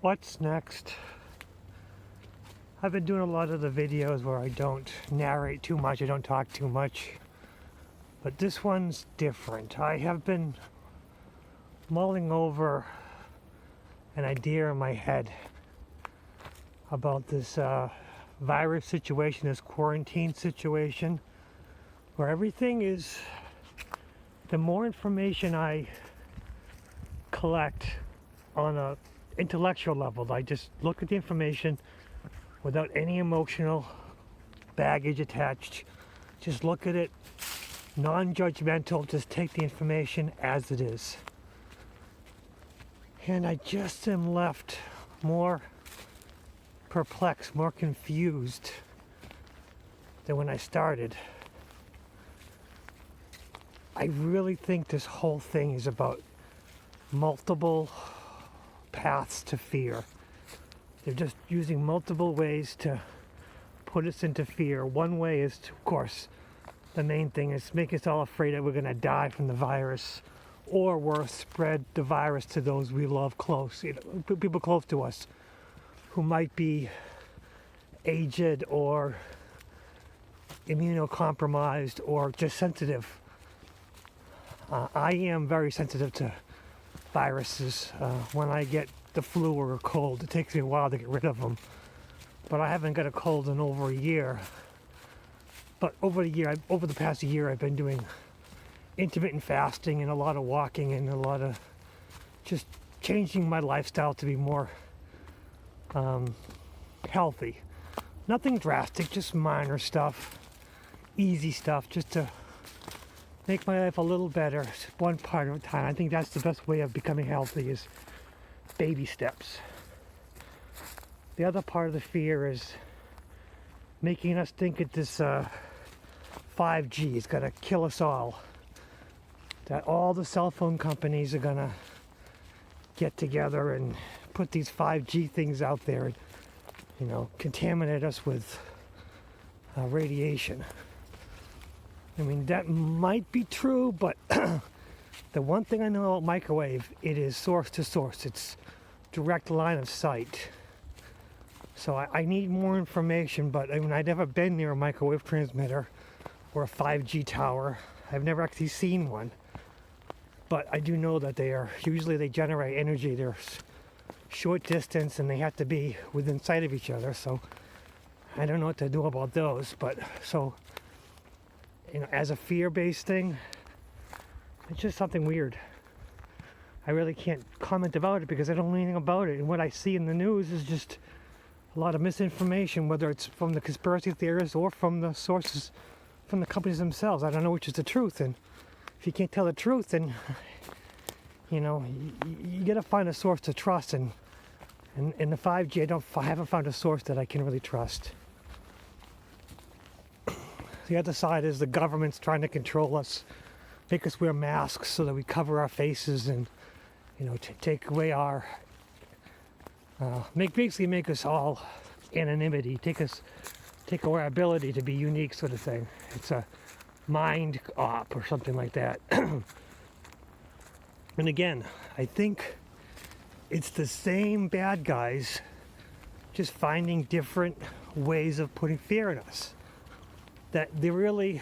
What's next? I've been doing a lot of the videos where I don't narrate too much, I don't talk too much. But this one's different. I have been mulling over an idea in my head about this virus situation, this quarantine situation, where everything is, the more information I collect on a intellectual level, I just look at the information without any emotional baggage attached, just look at it non-judgmental, just take the information as it is. And I just am left more perplexed, more confused than when I started. I really think this whole thing is about multiple paths to fear. They're just using multiple ways to put us into fear. One way is to, of course, the main thing is make us all afraid that we're going to die from the virus, or worse, spread the virus to those we love close, people close to us who might be aged or immunocompromised or just sensitive. I am very sensitive to viruses. When I get the flu or a cold, it takes me a while to get rid of them. But I haven't got a cold in over a year. But over the past year, I've been doing intermittent fasting and a lot of walking and a lot of just changing my lifestyle to be more healthy. Nothing drastic, just minor stuff, easy stuff, just to make my life a little better, one part at a time. I think that's the best way of becoming healthy, is baby steps. The other part of the fear is making us think that this 5G is going to kill us all. That all the cell phone companies are going to get together and put these 5G things out there and, contaminate us with radiation. I mean, that might be true, but the one thing I know about microwave, it is source to source. It's direct line of sight. So I need more information, but I've never been near a microwave transmitter or a 5G tower. I've never actually seen one. But I do know that they generate energy. They're short distance and they have to be within sight of each other. So I don't know what to do about those. But so, as a fear-based thing, it's just something weird. I really can't comment about it because I don't know anything about it. And what I see in the news is just a lot of misinformation, whether it's from the conspiracy theorists or from the sources, from the companies themselves. I don't know which is the truth. And if you can't tell the truth, then, you got to find a source to trust. And in the 5G, I haven't found a source that I can really trust. The other side is the government's trying to control us, make us wear masks so that we cover our faces and, take away our, basically make us all anonymity, take away our ability to be unique, sort of thing. It's a mind op or something like that. And again, I think it's the same bad guys, just finding different ways of putting fear in us. That the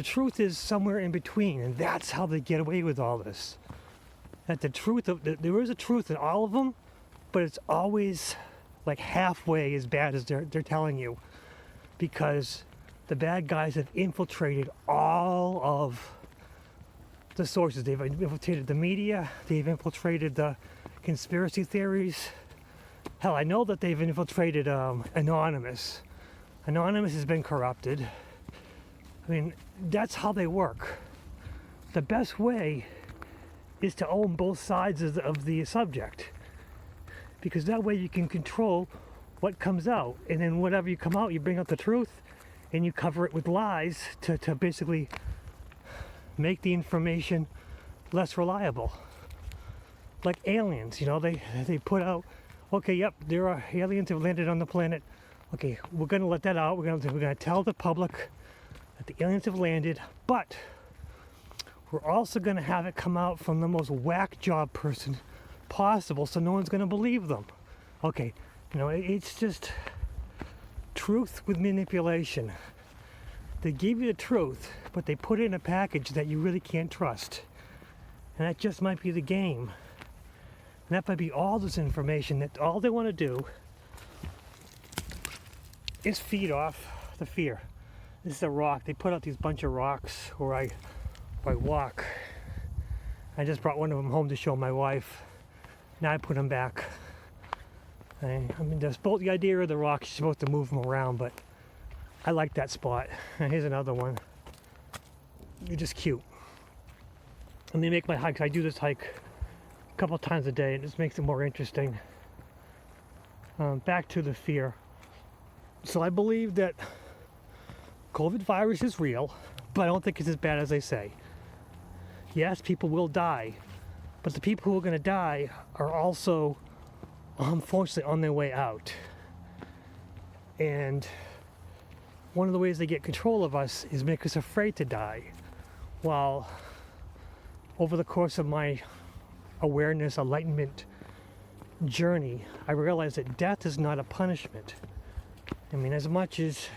truth is somewhere in between, and that's how they get away with all this. That there is a truth in all of them, but it's always like halfway as bad as they're telling you, because the bad guys have infiltrated all of the sources. They've infiltrated the media, they've infiltrated the conspiracy theories. Hell, I know that they've infiltrated Anonymous. Anonymous has been corrupted. I mean, that's how they work. The best way is to own both sides of the subject, because that way you can control what comes out, and then whatever you come out, you bring out the truth and you cover it with lies to basically make the information less reliable. Like aliens, they put out, okay, yep, there are aliens have landed on the planet. Okay, we're going to let that out. We're going to tell the public that the aliens have landed, but we're also going to have it come out from the most whack job person possible, so no one's going to believe them. Okay, it's just truth with manipulation. They give you the truth, but they put it in a package that you really can't trust. And that just might be the game. And that might be all this information that all they want to do is feed off the fear. This is a rock. They put out these bunch of rocks where I walk. I just brought one of them home to show my wife. Now I put them back. The idea of the rocks, you're supposed to move them around, but I like that spot. And here's another one. They're just cute. And they make my hikes. I do this hike a couple times a day, and it just makes it more interesting. Back to the fear. So I believe that COVID virus is real, but I don't think it's as bad as they say. Yes, people will die, but the people who are going to die are also, unfortunately, on their way out. And one of the ways they get control of us is make us afraid to die. While over the course of my awareness, enlightenment journey, I realized that death is not a punishment. I mean, as much as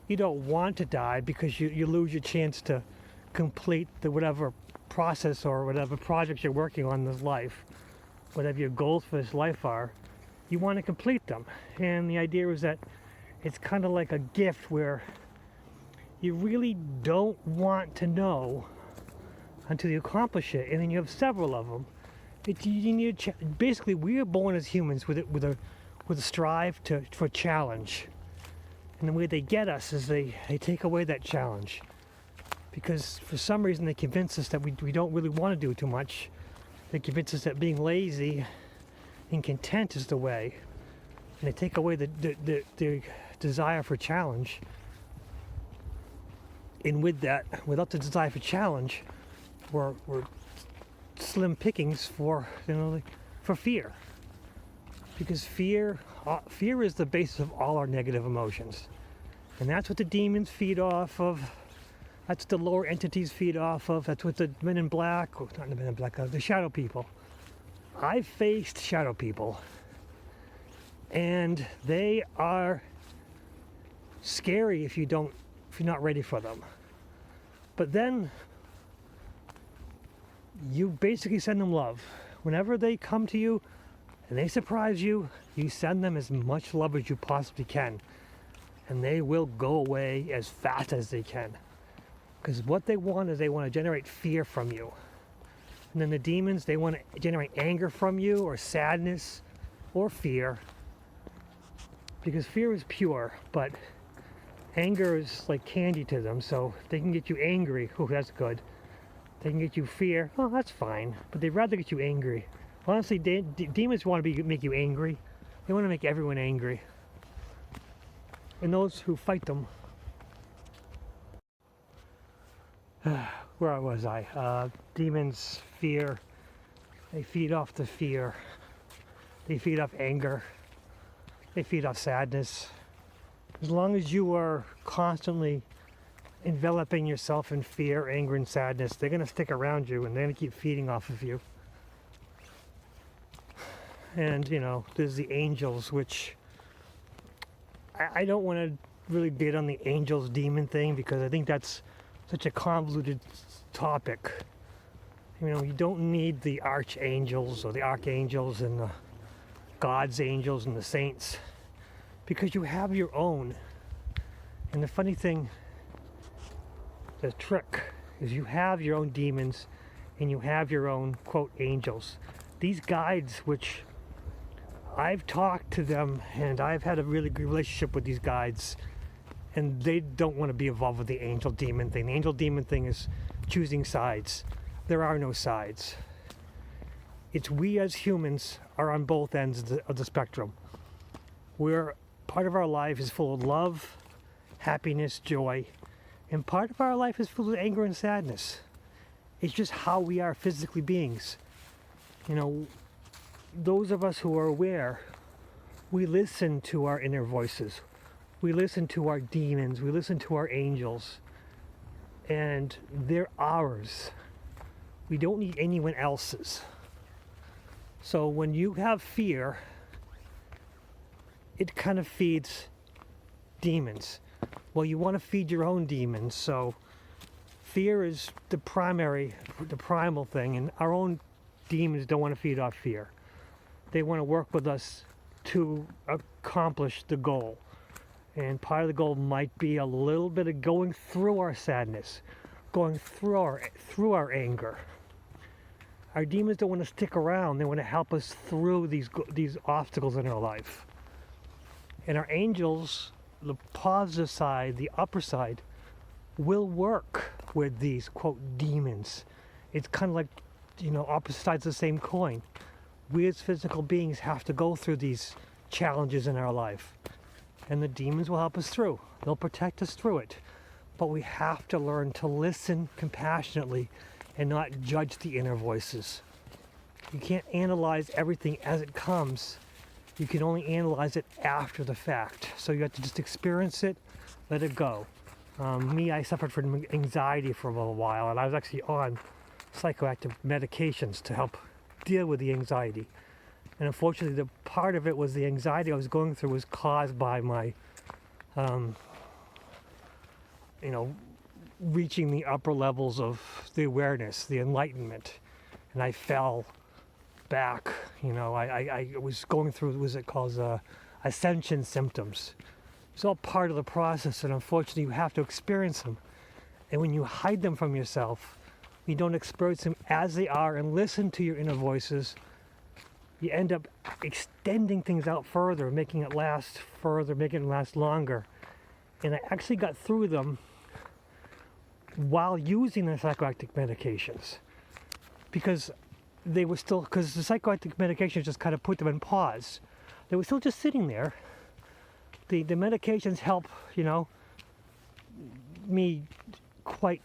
you don't want to die because you lose your chance to complete the whatever process or whatever projects you're working on in this life, whatever your goals for this life are, you want to complete them. And the idea is that it's kind of like a gift where you really don't want to know until you accomplish it, and then you have several of them. You need basically, we are born as humans with a strive for challenge, and the way they get us is they take away that challenge, because for some reason they convince us that we don't really want to do too much. They convince us that being lazy and content is the way, and they take away the desire for challenge. And with that, without the desire for challenge, we're slim pickings for fear, because fear is the basis of all our negative emotions, and that's what the demons feed off of. That's what the lower entities feed off of. That's what the men in black, not the men in black, the shadow people. I've faced shadow people, and they are scary if you're not ready for them. But then you basically send them love. Whenever they come to you and they surprise you, you send them as much love as you possibly can, and they will go away as fast as they can. Because what they want is they want to generate fear from you. And then the demons, they want to generate anger from you, or sadness, or fear. Because fear is pure, but anger is like candy to them. So if they can get you angry, oh, that's good. They can get you fear, oh, that's fine. But they'd rather get you angry. Honestly, demons want to make you angry. They want to make everyone angry. And those who fight them. Where was I? Demons, fear. They feed off the fear. They feed off anger. They feed off sadness. As long as you are constantly enveloping yourself in fear, anger, and sadness, they're going to stick around you, and they're going to keep feeding off of you. And, there's the angels, which I don't want to really bid on the angels demon thing, because I think that's such a convoluted topic. You don't need the archangels or the archangels and the God's angels and the saints, because you have your own. And the funny thing, the trick, is you have your own demons and you have your own, quote, angels. These guides, which I've talked to them, and I've had a really good relationship with these guides, and they don't want to be involved with the angel demon thing. The angel demon thing is choosing sides. There are no sides. It's we as humans are on both ends of the spectrum. Part of our life is full of love, happiness, joy, and part of our life is full of anger and sadness. It's just how we are physically beings. Those of us who are aware, we listen to our inner voices. We listen to our demons. We listen to our angels. And they're ours. We don't need anyone else's. So when you have fear, it kind of feeds demons. Well, you want to feed your own demons, so fear is the primal thing, and our own demons don't want to feed off fear. They want to work with us to accomplish the goal. And part of the goal might be a little bit of going through our sadness, going through our anger. Our demons don't want to stick around. They want to help us through these obstacles in our life. And our angels, the positive side, the upper side, will work with these, quote, demons. It's kind of like, opposite sides of the same coin. We as physical beings have to go through these challenges in our life. And the demons will help us through. They'll protect us through it. But we have to learn to listen compassionately and not judge the inner voices. You can't analyze everything as it comes. You can only analyze it after the fact. So you have to just experience it, let it go. I suffered from anxiety for a little while, and I was actually on psychoactive medications to help deal with the anxiety. And unfortunately, the part of it was the anxiety I was going through was caused by my, reaching the upper levels of the awareness, the enlightenment. And I fell back, I was going through, ascension symptoms. It's all part of the process, and unfortunately, you have to experience them. And when you hide them from yourself, you don't experience them as they are and listen to your inner voices, you end up extending things out further, making it last further, making it last longer. And I actually got through them while using the psychoactive medications, because the psychoactive medications just kind of put them in pause. They were still just sitting there. The medications help, me quite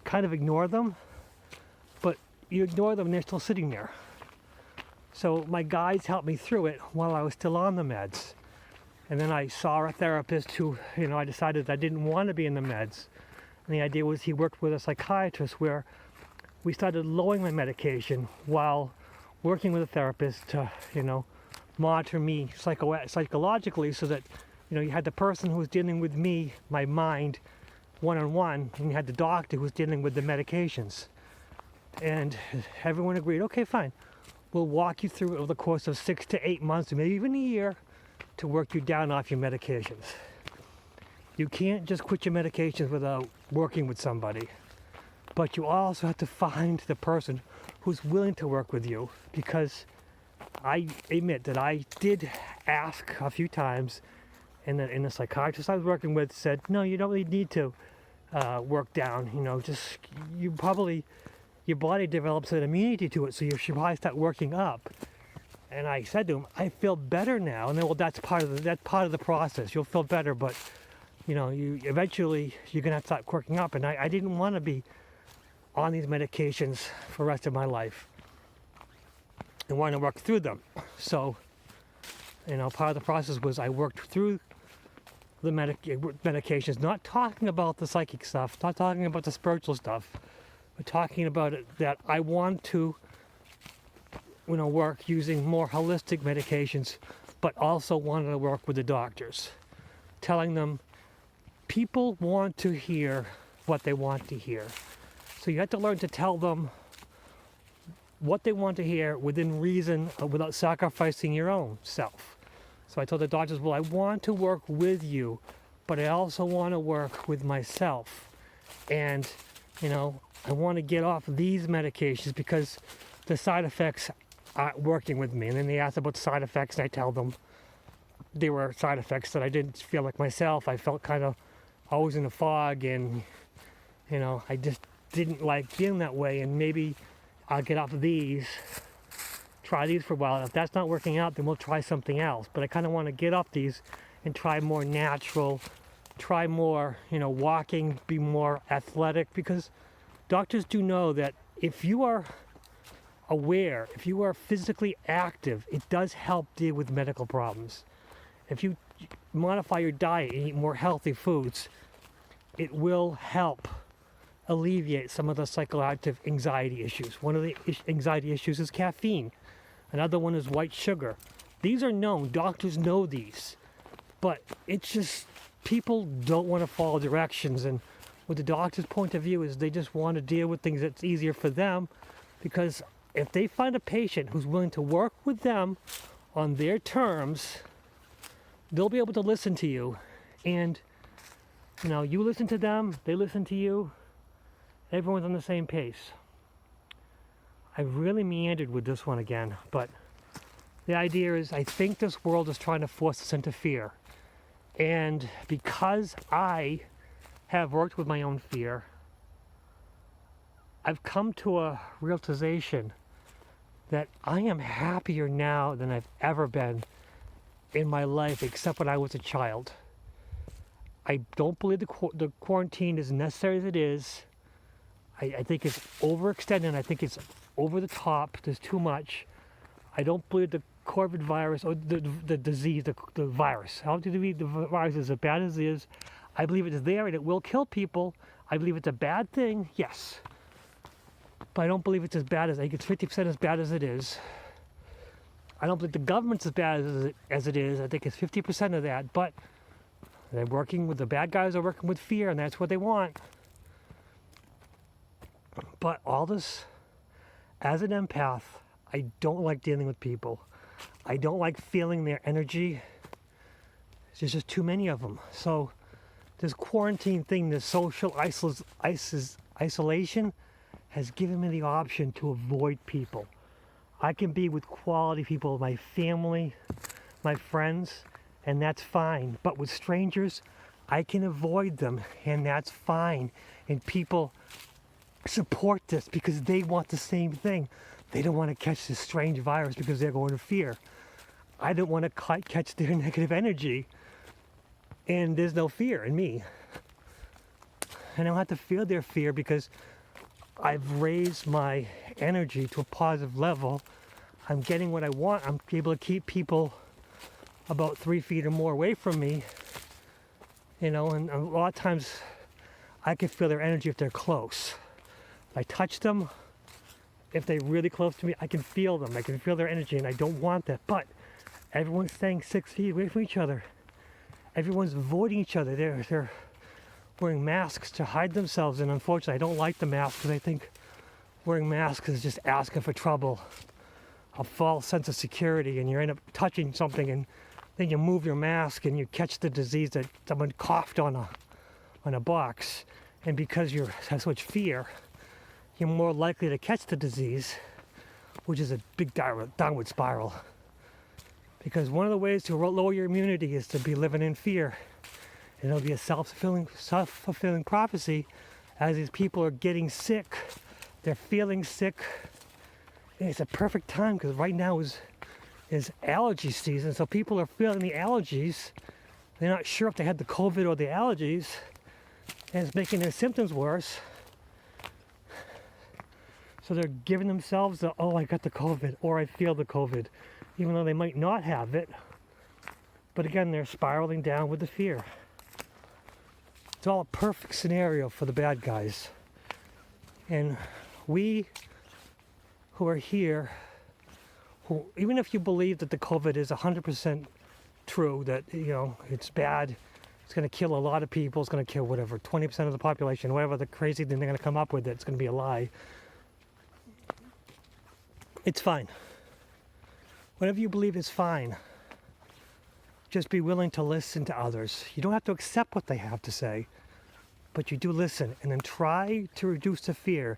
kind of ignore them, but you ignore them and they're still sitting there. So my guides helped me through it while I was still on the meds. And then I saw a therapist who, I decided I didn't want to be in the meds. And the idea was he worked with a psychiatrist where we started lowering my medication while working with a therapist to, monitor me psychologically, so that, you had the person who was dealing with me, my mind, one-on-one, and you had the doctor who was dealing with the medications. And everyone agreed, okay, fine. We'll walk you through it over the course of 6 to 8 months, or maybe even a year, to work you down off your medications. You can't just quit your medications without working with somebody. But you also have to find the person who's willing to work with you, because I admit that I did ask a few times, and the psychiatrist I was working with said, no, you don't really need to work down, your body develops an immunity to it, so you should probably start working up. And I said to him, I feel better now. And then, well, that's part of the process. You'll feel better, but you eventually you're gonna have to start working up. And I didn't want to be on these medications for the rest of my life. I wanted to work through them. So, part of the process was I worked through the medications, not talking about the psychic stuff, not talking about the spiritual stuff, but talking about it that I want to, work using more holistic medications, but also wanted to work with the doctors, telling them people want to hear what they want to hear. So you have to learn to tell them what they want to hear within reason, without sacrificing your own self. So I told the doctors, well, I want to work with you, but I also want to work with myself. And, I want to get off these medications because the side effects aren't working with me. And then they ask about side effects, and I tell them they were side effects that I didn't feel like myself. I felt kind of always in a fog, and, I just didn't like being that way. And maybe I'll get off of these, try these for a while. If that's not working out, then we'll try something else. But I kind of want to get off these and try more natural, try more, walking, be more athletic, because doctors do know that if you are aware, if you are physically active, it does help deal with medical problems. If you modify your diet and eat more healthy foods, it will help alleviate some of the psychoactive anxiety issues. One of the anxiety issues is caffeine. Another one is white sugar. These are known. Doctors know these. But it's just people don't want to follow directions. And what the doctor's point of view is they just want to deal with things that's easier for them, because if they find a patient who's willing to work with them on their terms, they'll be able to listen to you. And, you know, you listen to them, they listen to you, everyone's on the same pace. I really meandered with this one again, but the idea is I think this world is trying to force us into fear. And because I have worked with my own fear, I've come to a realization that I am happier now than I've ever been in my life, except when I was a child. I don't believe the quarantine is necessary as it is. I think it's overextended. I think it's over the top. There's too much. I don't believe the COVID virus, or the disease, the virus. How do you believe the virus is as bad as it is? I believe it is there and it will kill people. I believe it's a bad thing, yes. But I don't believe it's as bad as, I think it's 50% as bad as it is. I don't believe the government's as bad as it is. I think it's 50% of that. But they're working with, the bad guys are working with fear, and that's what they want. But all this, as an empath, I don't like dealing with people. I don't like feeling their energy. There's just too many of them. So this quarantine thing, this social isolation, has given me the option to avoid people. I can be with quality people, my family, my friends, and that's fine. But with strangers, I can avoid them, and that's fine. And people support this because they want the same thing. They don't want to catch this strange virus because they're going to fear. I don't want to catch their negative energy, and there's no fear in me. And I don't have to feel their fear because I've raised my energy to a positive level. I'm getting what I want. I'm able to keep people about 3 feet or more away from me, you know, and a lot of times I can feel their energy if they're close. If I touch them, if they're really close to me, I can feel them. I can feel their energy, and I don't want that. But everyone's staying 6 feet away from each other. Everyone's avoiding each other. They're wearing masks to hide themselves, and unfortunately I don't like the mask because I think wearing masks is just asking for trouble, a false sense of security, and you end up touching something, and then you move your mask and you catch the disease that someone coughed on a box. And because you have so much fear, you're more likely to catch the disease, which is a big downward spiral. Because one of the ways to lower your immunity is to be living in fear. And it'll be a self-fulfilling prophecy. As these people are getting sick, they're feeling sick. And it's a perfect time because right now is allergy season. So people are feeling the allergies. They're not sure if they had the COVID or the allergies. And it's making their symptoms worse. So they're giving themselves the, oh, I got the COVID, or I feel the COVID, even though they might not have it. But again, they're spiraling down with the fear. It's all a perfect scenario for the bad guys. And we who are here, who, even if you believe that the COVID is 100% true, that, you know, it's bad, it's going to kill a lot of people, it's going to kill whatever, 20% of the population, whatever the crazy thing they're going to come up with, it's going to be a lie. It's fine. Whatever you believe is fine. Just be willing to listen to others. You don't have to accept what they have to say, but you do listen, and then try to reduce the fear.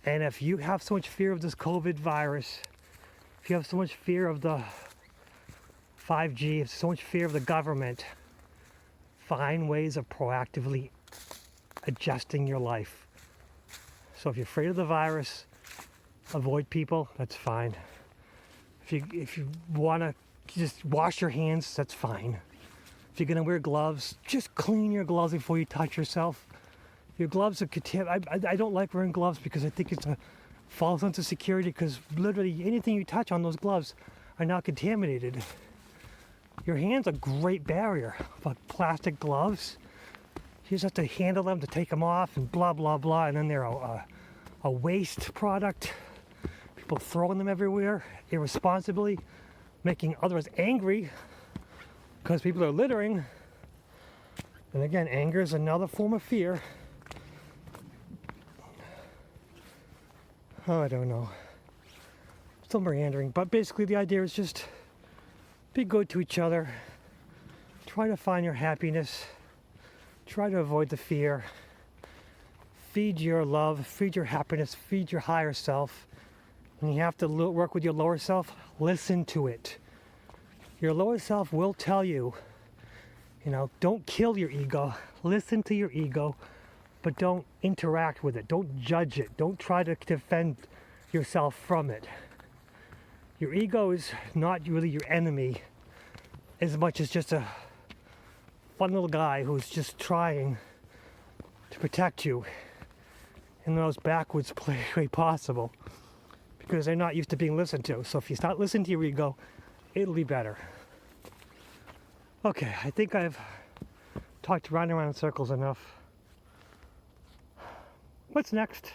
And if you have so much fear of this COVID virus, if you have so much fear of the 5G, so much fear of the government, find ways of proactively adjusting your life. So if you're afraid of the virus, avoid people, that's fine. If you want to just wash your hands, that's fine. If you're going to wear gloves, just clean your gloves before you touch yourself. Your gloves are contaminated. I don't like wearing gloves because I think it's a false sense of security, because literally anything you touch on those gloves are now contaminated. Your hand's a great barrier, but plastic gloves, you just have to handle them, to take them off, and blah, blah, blah, and then they're a waste product. people throwing them everywhere irresponsibly, making others angry because people are littering. And again, anger is another form of fear. Oh, I don't know. Still meandering, but basically the idea is just be good to each other. Try to find your happiness. Try to avoid the fear. Feed your love, feed your happiness, feed your higher self. When you have to work with your lower self, listen to it. Your lower self will tell you, don't kill your ego. Listen to your ego, but don't interact with it. Don't judge it. Don't try to defend yourself from it. Your ego is not really your enemy as much as just a fun little guy who's just trying to protect you in the most backwards way possible, because they're not used to being listened to. So if you start listening to your ego, it'll be better. Okay, I think I've talked round and round in circles enough. What's next?